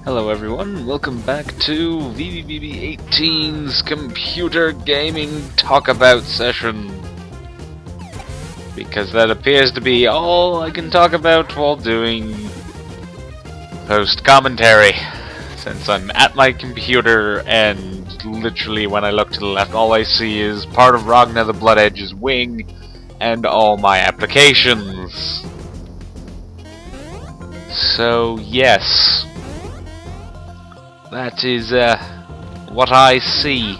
Hello everyone, welcome back to VVBB18's computer gaming talkabout session. Because that appears to be all I can talk about while doing post commentary. Since I'm at my computer and literally when I look to the left all I see is part of Ragnar the Blood Edge's wing and all my applications. So yes. That is what I see.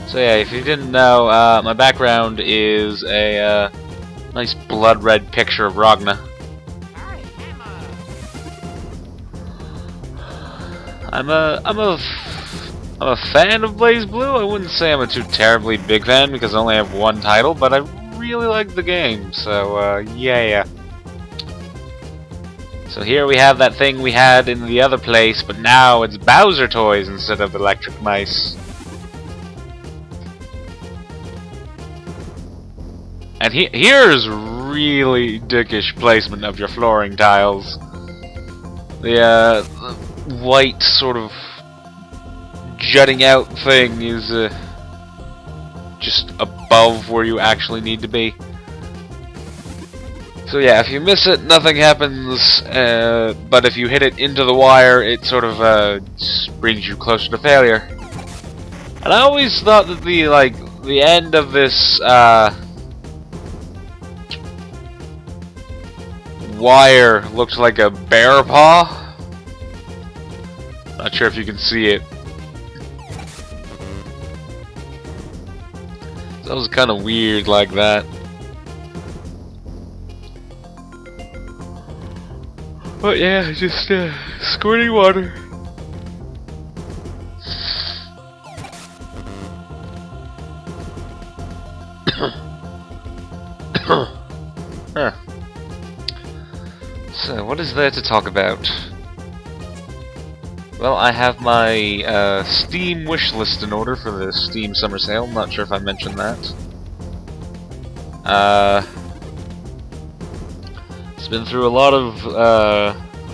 So yeah, if you didn't know, my background is a nice blood red picture of Ragnar. I'm a fan of Blaze Blue. I wouldn't say I'm a too terribly big fan because I only have one title, but I really like the game. So yeah. So here we have that thing we had in the other place, but now it's Bowser toys instead of electric mice. And here's really dickish placement of your flooring tiles. The white sort of jutting out thing is just above where you actually need to be. So yeah, if you miss it, nothing happens, but if you hit it into the wire, it sort of brings you closer to failure. And I always thought that the end of this wire looked like a bear paw. Not sure if you can see it. That was kind of weird like that. But yeah, just squirting water. Huh. So, what is there to talk about? Well, I have my Steam wishlist in order for the Steam Summer Sale. I'm not sure if I mentioned that. It's been through a lot of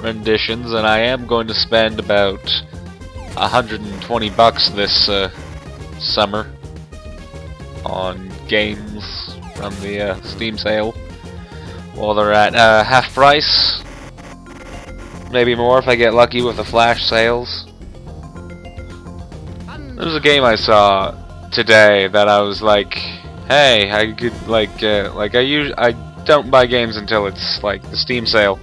renditions, and I am going to spend about $120 this summer on games from the Steam sale. While they're at half price, maybe more if I get lucky with the flash sales. There was a game I saw today that I was like, hey, I could I don't buy games until it's like the Steam sale,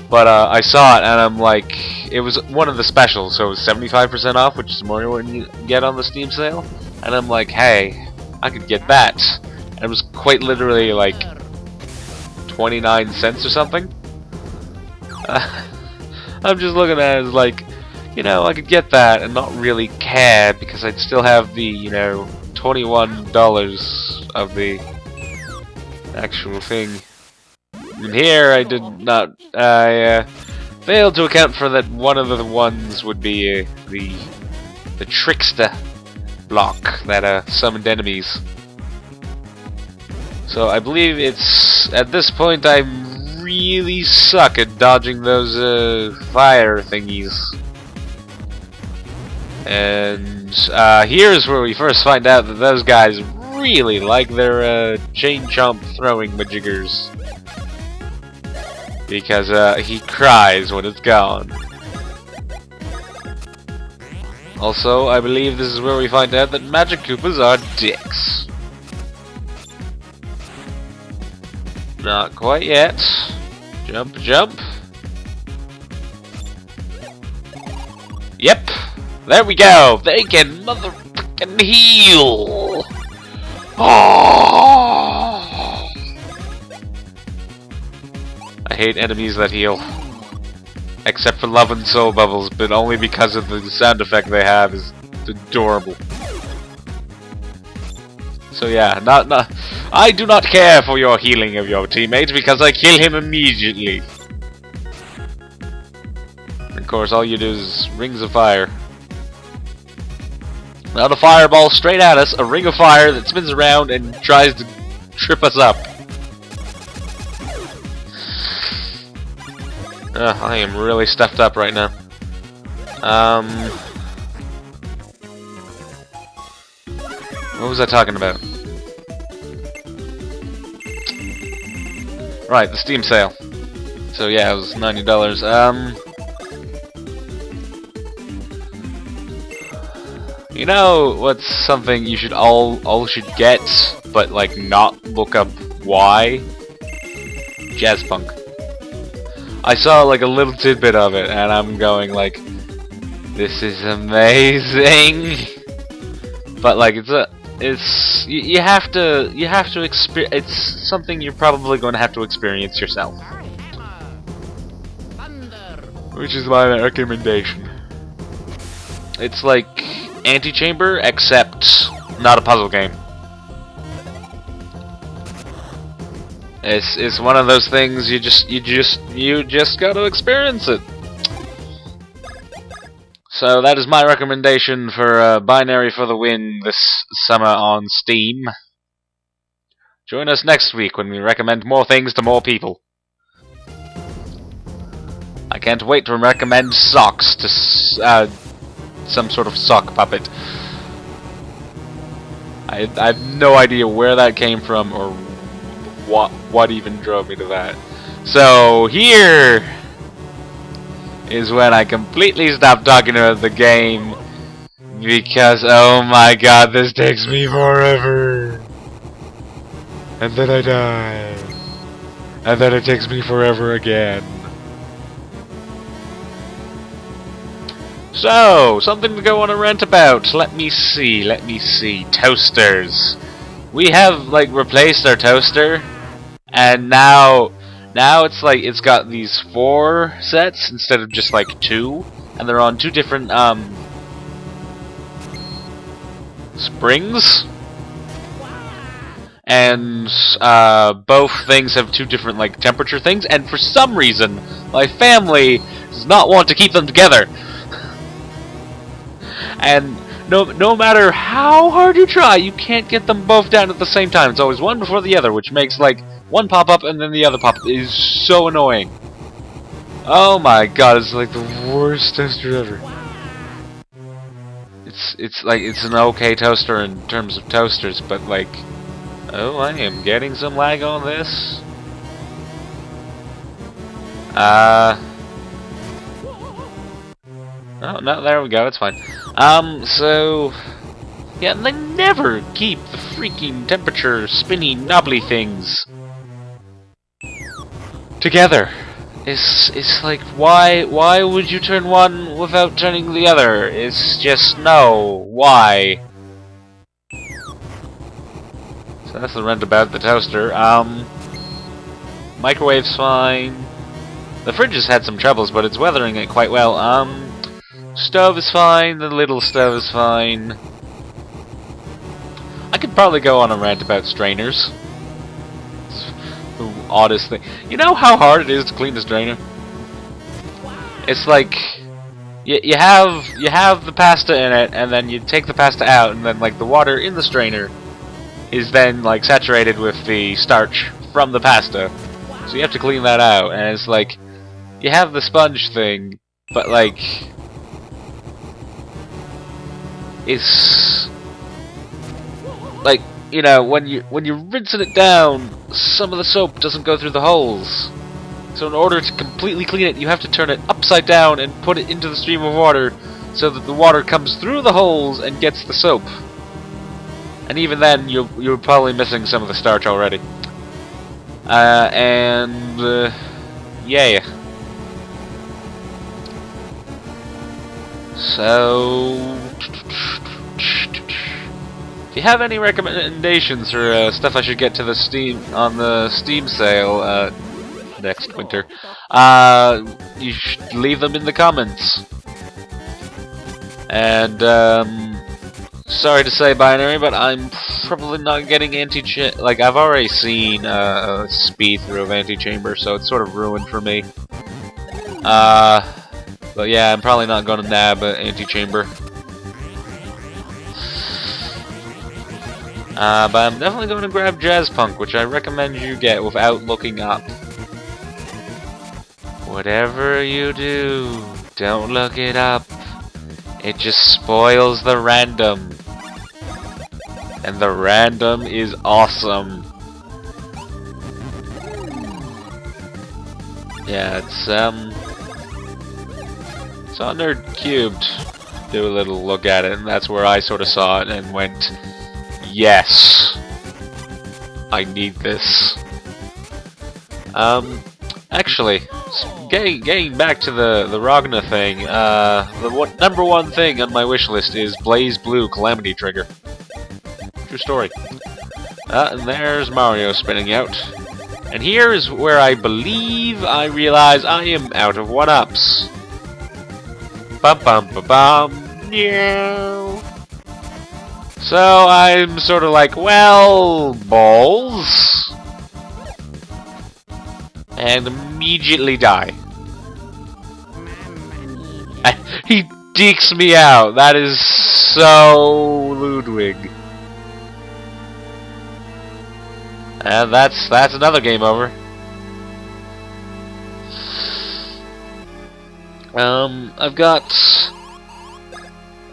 but I saw it and I'm like, it was one of the specials, so it was 75% off, which is more than you get on the Steam sale, and I'm like, hey, I could get that, and it was quite literally like 29 cents or something. I'm just looking at it as like, you know, I could get that and not really care because I'd still have the, you know, $21 of the actual thing. And here I did not. I failed to account for that one of the ones would be the trickster block that summoned enemies. So I believe it's at this point I really suck at dodging those fire thingies. And here's where we first find out that those guys really like their chain chomp throwing majiggers, because he cries when it's gone. Also, I believe this is where we find out that Magic Koopas are dicks. Not quite yet. Jump, jump. Yep, there we go. They can motherfucking heal. Oh! I hate enemies that heal. Except for Love and Soul Bubbles, but only because of the sound effect they have is adorable. So yeah, I do not care for your healing of your teammates because I kill him immediately. Of course, all you do is rings of fire. Not a fireball straight at us, a ring of fire that spins around and tries to trip us up. I am really stuffed up right now. What was I talking about? Right, the Steam sale. So yeah, it was $90. You know what's something you should all should get, but like not look up why? Jazz Punk. I saw like a little tidbit of it, and I'm going like, this is amazing. But like you have to experience. It's something you're probably going to have to experience yourself, which is my recommendation. It's like Antichamber, except not a puzzle game. It's one of those things you just got to experience it. So that is my recommendation for Binary for the win this summer on Steam. Join us next week when we recommend more things to more people. I can't wait to recommend socks to some sort of sock puppet. I have no idea where that came from or what even drove me to that. So here is when I completely stopped talking about the game, because oh my god, this takes me forever. And then I die. And then it takes me forever again. So, something to go on a rant about. Let me see. Toasters. We have, like, replaced our toaster, and now it's like, it's got these 4 sets instead of just, like, 2, and they're on 2 different, springs. And, both things have 2 different, like, temperature things, and for some reason, my family does not want to keep them together. And no matter how hard you try, you can't get them both down at the same time. It's always one before the other, which makes like one pop up and then the other pop up. It is so annoying. Oh my god, it's like the worst toaster ever. It's like it's an okay toaster in terms of toasters, but like, oh, I am getting some lag on this. Oh no, there we go. It's fine. So yeah, they never keep the freaking temperature spinny knobbly things together. It's like, why would you turn one without turning the other? It's just, no, why? So that's the rant about the toaster. Microwave's fine. The fridge has had some troubles, but it's weathering it quite well. Stove is fine, the little stove is fine. I could probably go on a rant about strainers. It's the oddest thing. You know how hard it is to clean a strainer? It's like you have the pasta in it, and then you take the pasta out, and then like the water in the strainer is then like saturated with the starch from the pasta. So you have to clean that out, and it's like you have the sponge thing, but like it's like, you know, when you're rinsing it down, some of the soap doesn't go through the holes. So in order to completely clean it, you have to turn it upside down and put it into the stream of water so that the water comes through the holes and gets the soap. And even then, you're probably missing some of the starch already. Yeah. So, if you have any recommendations for stuff I should get to the Steam sale next winter, you should leave them in the comments. And sorry to say, Binary, but I'm probably not getting like I've already seen a speed through of Antichamber, so it's sort of ruined for me. But yeah, I'm probably not going to nab Antichamber. But I'm definitely going to grab Jazz Punk, which I recommend you get without looking up. Whatever you do, don't look it up. It just spoils the random. And the random is awesome. Yeah, it's on Nerd Cubed. Do a little look at it, and that's where I sort of saw it and went, yes, I need this. Actually, getting back to the Ragna thing, the number one thing on my wish list is Blaze Blue Calamity Trigger. True story. And there's Mario spinning out. And here is where I believe I realize I am out of one-ups. Bum bum ba bum. Yeah. So I'm sort of like, well, balls. And immediately die. He dekes me out. That is so Ludwig. And that's another game over. I've got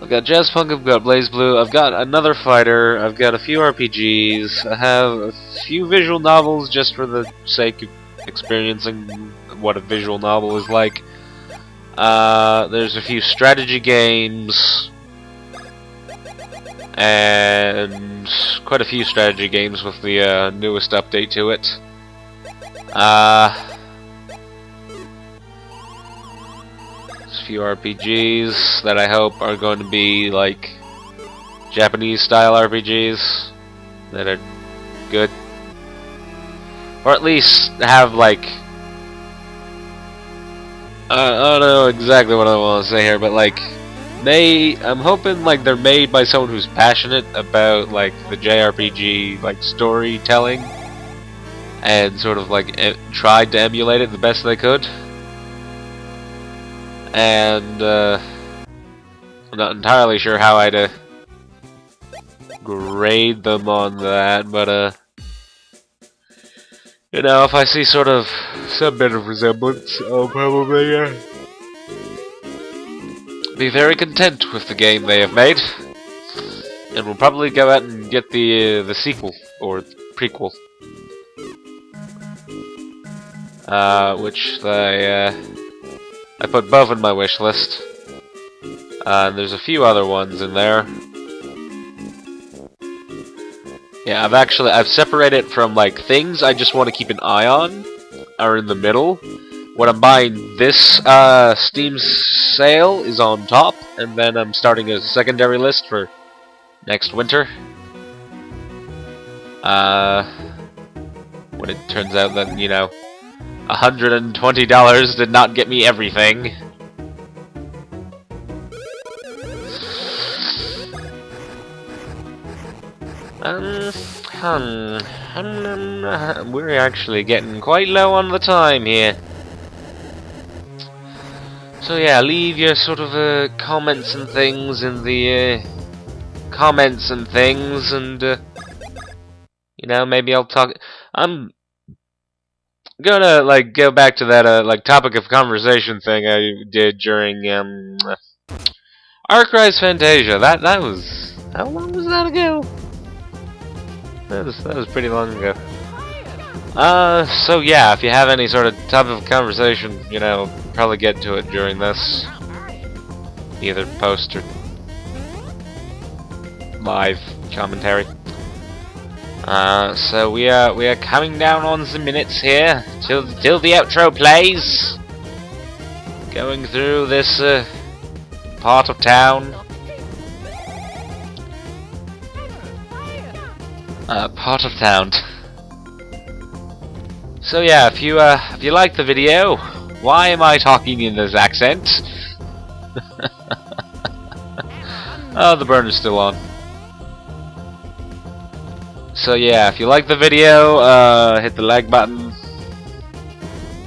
Jazzpunk, I've got Blaze Blue, I've got another fighter, I've got a few RPGs, I have a few visual novels just for the sake of experiencing what a visual novel is like. There's a few strategy games, and quite a few strategy games with the newest update to it. There's a few RPGs that I hope are going to be like Japanese style RPGs that are good, or at least have like, I don't know exactly what I want to say here, but like I'm hoping like they're made by someone who's passionate about like the JRPG like storytelling and sort of like tried to emulate it the best they could. And I'm not entirely sure how I'd grade them on that, but you know, if I see sort of some bit of resemblance, I'll probably be very content with the game they have made, and we'll probably go out and get the sequel or prequel, which I put both in my wish list. And there's a few other ones in there. Yeah, I've separated from like things I just want to keep an eye on are in the middle. What I'm buying this Steam sale is on top, and then I'm starting a secondary list for next winter. When it turns out that, you know, $120 did not get me everything. We're actually getting quite low on the time here. So yeah, leave your sort of comments and things in the comments and things, and you know, maybe I'll talk. I'm gonna like go back to that like topic of conversation thing I did during Arc-Rise Fantasia. That was, how long was that ago? That was pretty long ago. So yeah, if you have any sort of topic of conversation, you know, probably get to it during this, either post or live commentary. So we are coming down on the minutes here till the outro plays. Going through this part of town. Part of town. So yeah, if you like the video, why am I talking in this accent? Oh, the burner's still on. So yeah, if you like the video, hit the like button,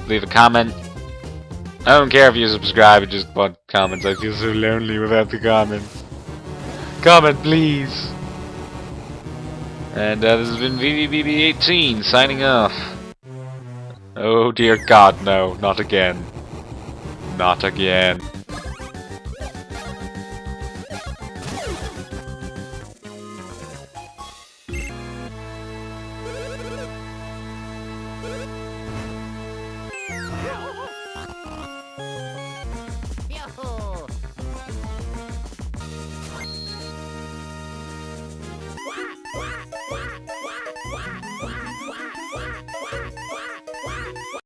leave a comment. I don't care if you subscribe, it just want comments. I feel so lonely without the comments. Comment, please. And this has been VVBB18 signing off. Oh dear God, no, not again. Not again.